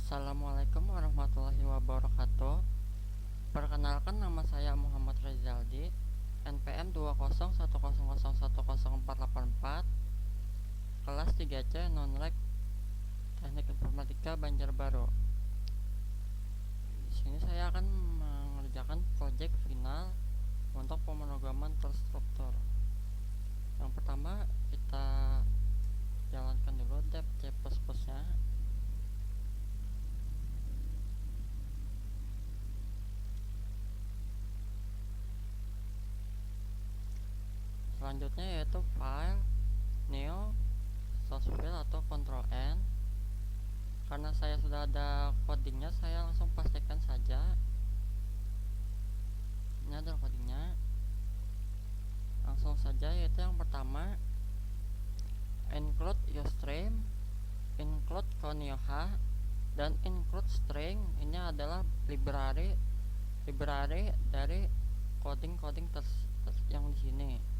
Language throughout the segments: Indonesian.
Assalamualaikum warahmatullahi wabarakatuh. Perkenalkan, nama saya Muhammad Rezaldi, NPM 20100101484, kelas 3C Nonrek Teknik Informatika Banjarbaru. Di sini saya akan mengerjakan proyek final untuk pemrograman terstruktur. Yang pertama, kita jalankan dulu dev C++ nya. Selanjutnya yaitu file new source file atau Ctrl N. Karena saya sudah ada codingnya, saya langsung pastikan saja. Ini adalah codingnya. Langsung saja, yaitu yang pertama include usestream, include konioha, dan include string. Ini adalah library dari coding yang di sini.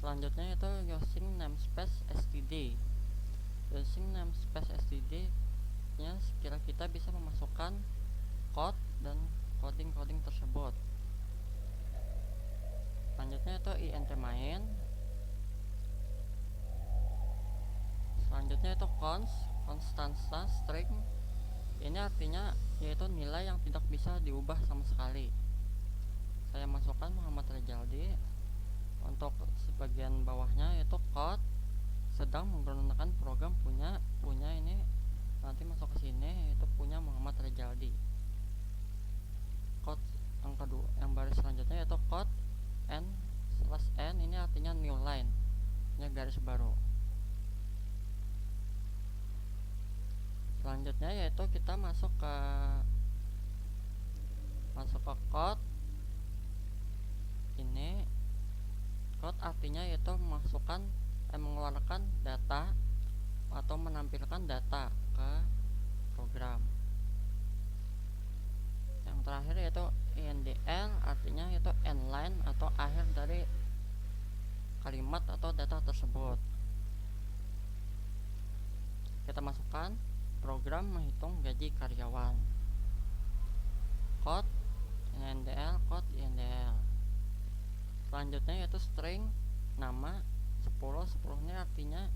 Selanjutnya itu using namespace std. Using namespace std nya sekira kita bisa memasukkan code dan coding tersebut. Selanjutnya itu int main. Selanjutnya itu constanta string. Ini artinya yaitu nilai yang tidak bisa diubah sama sekali. Saya masukkan Muhammad Rezaldi. Untuk sebagian bawahnya yaitu code sedang menggunakan program punya ini, nanti masuk ke sini yaitu punya Muhammad Rezaldi. Code yang kedua, yang baris selanjutnya yaitu code n/n. Ini artinya new line, ini garis baru. Selanjutnya yaitu kita masuk ke code ini. Code artinya yaitu mengeluarkan data atau menampilkan data ke program. Yang terakhir yaitu indl, artinya yaitu endline atau akhir dari kalimat atau data tersebut. Kita masukkan program menghitung gaji karyawan. Code indl, code indl. Selanjutnya yaitu string nama 10 nya artinya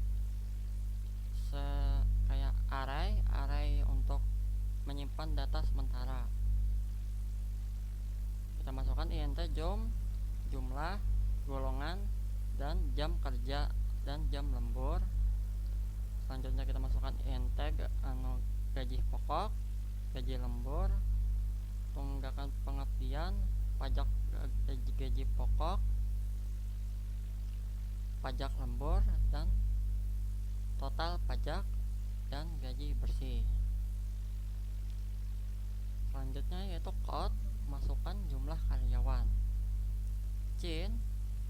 kayak array untuk menyimpan data sementara. Kita masukkan int jumlah, golongan, dan jam kerja dan jam lembur. Selanjutnya kita masukkan int gaji pokok, gaji lembur, tunggakan pengabdian, pajak gaji pokok, pajak lembur, dan total pajak dan gaji bersih. Selanjutnya yaitu code, masukkan jumlah karyawan. Cin,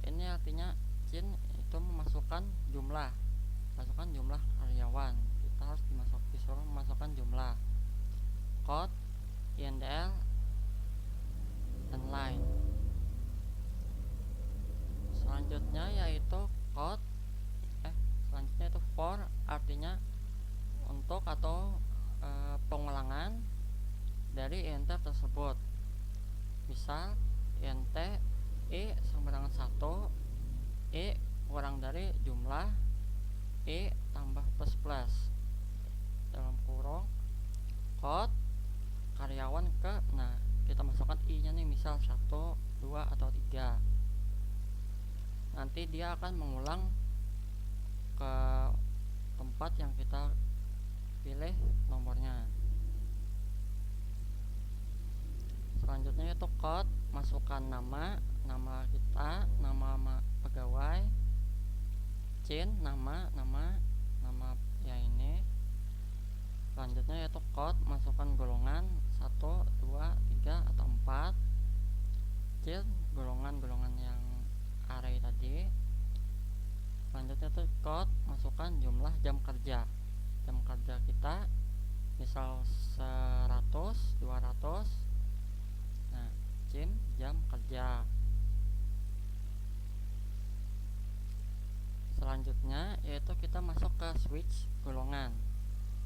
ini artinya cin itu memasukkan jumlah, masukkan jumlah karyawan. Kita harus disuruh memasukkan jumlah. Code indl inline. Selanjutnya yaitu selanjutnya itu for, artinya untuk atau pengulangan dari int tersebut. Misal int sama dengan 1, kurang dari jumlah tambah plus dalam kurung code karyawan ke, kita masukkan i-nya nih, misal 1, 2, atau 3. Nanti dia akan mengulang ke tempat yang kita pilih nomornya. Selanjutnya itu code, masukkan nama kita, nama pegawai, cin nama ya ini. Selanjutnya yaitu code, masukkan golongan 1, 2, 3, atau 4, cin golongan yang array tadi. Selanjutnya itu code, masukkan jumlah jam kerja kita, misal 100, 200. Jam kerja. Selanjutnya yaitu kita masuk ke switch golongan.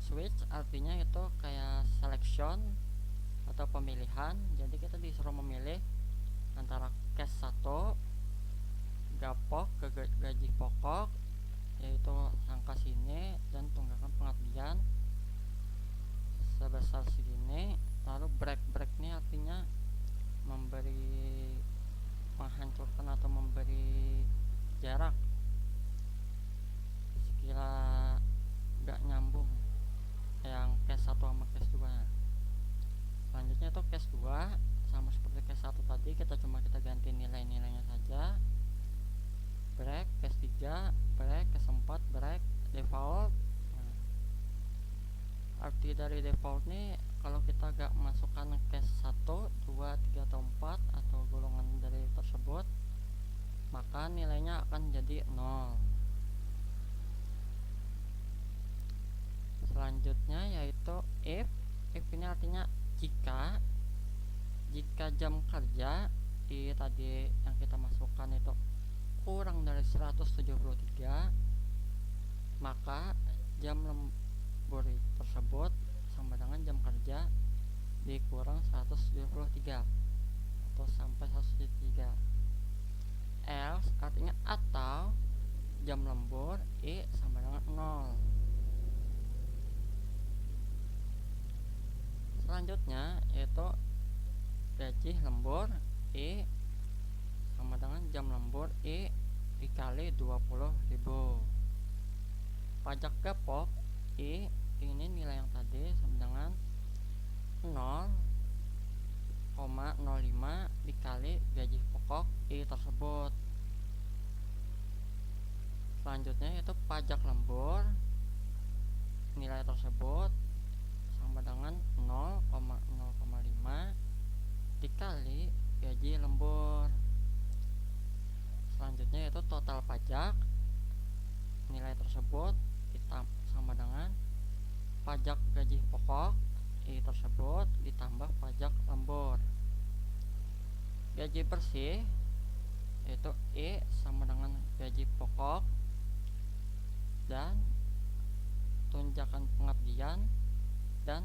Switch artinya itu kayak selection atau pemilihan, jadi kita disuruh memilih antara cash 1, gapok ke gaji pokok yaitu angka sini, dan tunggakan pengabdian sebesar segini. Lalu break ini artinya menghancurkan atau memberi jarak sekira gak nyambung yang case 1 sama case 2 nya. Selanjutnya itu case 2 sama seperti case 1 tadi, kita ganti nilai-nilainya saja. Break case 3, break case 4, break default. Arti dari default nih, kalau kita gak masukkan case 1, 2, 3, atau 4 atau golongan dari tersebut, maka nilainya akan jadi 0. Selanjutnya yaitu if ini artinya jika jam kerja di tadi yang kita masukkan itu kurang dari 173, maka jam lembur tersebut sama dengan jam kerja dikurang 173 atau sampai 173. Else artinya atau jam lembur sama dengan 0. Selanjutnya yaitu gaji lembur sama dengan jam lembur dikali 20.000. Pajak gapok ini nilai yang tadi sama dengan 0,05 dikali gaji pokok tersebut. Selanjutnya yaitu pajak lembur, nilai tersebut sama dengan 0,05 dikali gaji lembur. Selanjutnya yaitu total pajak, nilai tersebut sama dengan pajak gaji pokok tersebut ditambah pajak lembur. Gaji bersih yaitu sama dengan gaji pokok dan tunjangan pengabdian dan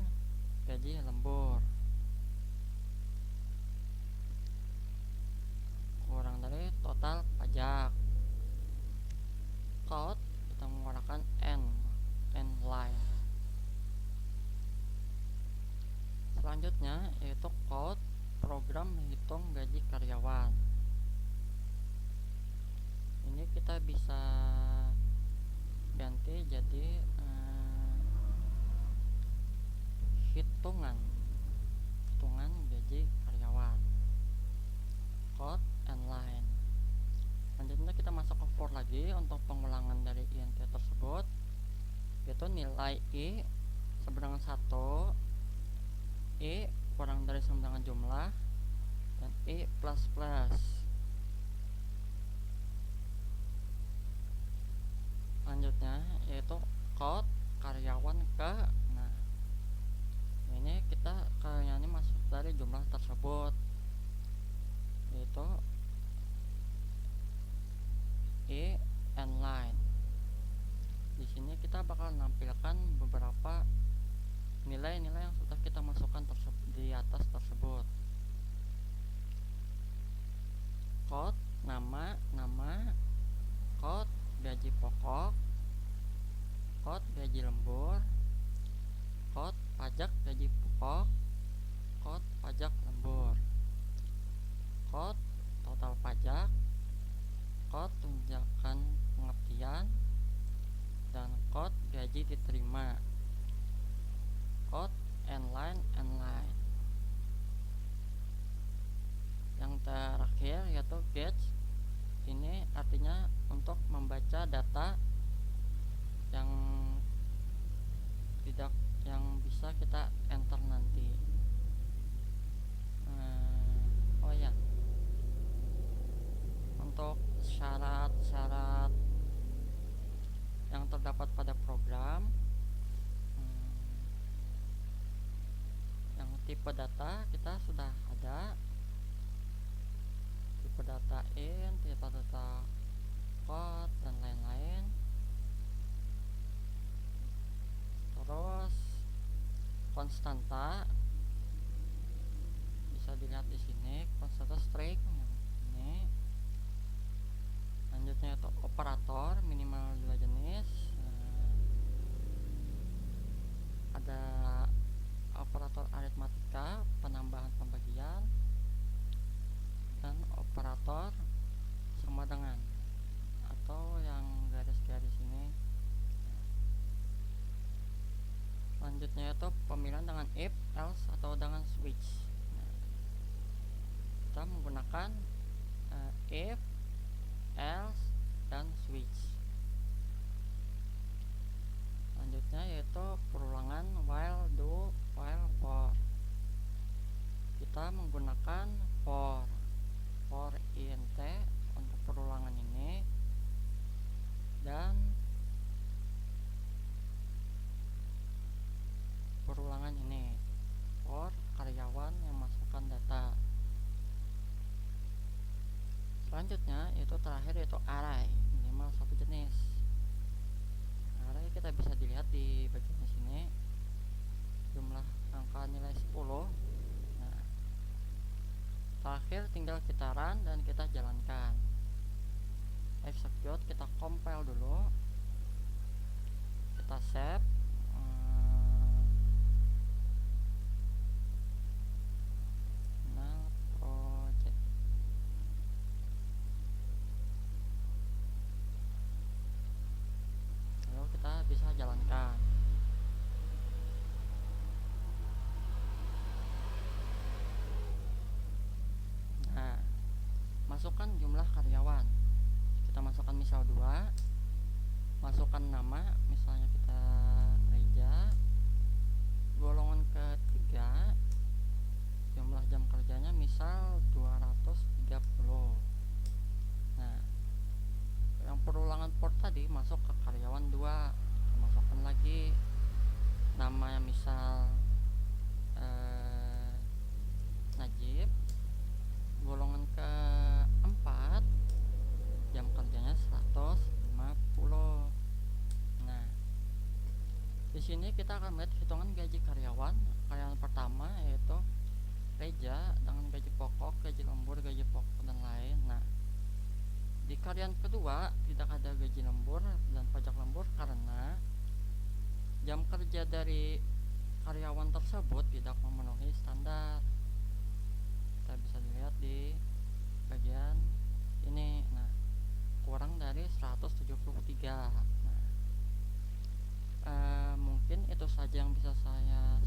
gaji lembur kurang dari total pajak. Code kita menggunakan N line. Selanjutnya yaitu code program menghitung gaji karyawan. Ini kita bisa ganti jadi hitungan gaji karyawan, code and line. Selanjutnya kita masuk ke for lagi untuk pengulangan dari int tersebut, yaitu nilai sama dengan 1, kurang dari sama dengan jumlah, dan plus plus. Selanjutnya yaitu code karyawan ke, nah ini kita karyanya ini masuk dari jumlah tersebut, yaitu and line. Di sini kita bakal menampilkan beberapa nilai-nilai yang sudah kita masukkan di atas tersebut. Code nama, code gaji pokok, code gaji lembur, code pajak gaji pokok, code pajak lembur, code total pajak, code tunjangan pengabdian, dan code gaji diterima, code and line. Yang terakhir yaitu gauge. Ini artinya untuk membaca data yang bisa kita enter nanti. Untuk syarat-syarat yang terdapat pada program, yang tipe data kita sudah ada, tipe data tipe data code, dan lain-lain. Terus konstanta bisa dilihat di sini, konstanta strike yang ini. Selanjutnya itu operator minimal 2 jenis. Ada operator aritmatika, penambahan pembagian, dan operator sama dengan atau yang garis-garis ini. Selanjutnya itu pemilihan dengan if, else, atau dengan switch. Kita menggunakan if, else, dan switch. Selanjutnya yaitu perulangan while, do, while, for. Kita menggunakan for int untuk perulangan ini, dan perulangan ini for karyawan yang masukkan data. Selanjutnya itu terakhir yaitu array minimal 1 jenis. Array kita bisa dilihat di bagian sini, jumlah angka nilai 10. Nah, terakhir tinggal kita run dan kita jalankan. Execute, kita compile dulu, kita save. Bisa jalankan. Nah, masukkan jumlah karyawan. Kita masukkan misal 2, masukkan nama, misalnya kita Reja, golongan ketiga, jumlah jam kerjanya misal 230. Nah, yang perulangan port tadi masuk ke karyawan 2, masukkan lagi namanya misal Najib, golongan keempat, jam kerjanya 150. Nah, di sini kita akan melihat hitungan gaji karyawan. Karyawan pertama yaitu Reja dengan gaji pokok, gaji lembur, gaji pokok, dan lain. Nah, di karyawan kedua tidak ada gaji lembur dan pajak lembur karena jam kerja dari karyawan tersebut tidak memenuhi standar. Kita bisa dilihat di bagian ini. Nah, kurang dari 173. Nah, mungkin itu saja yang bisa saya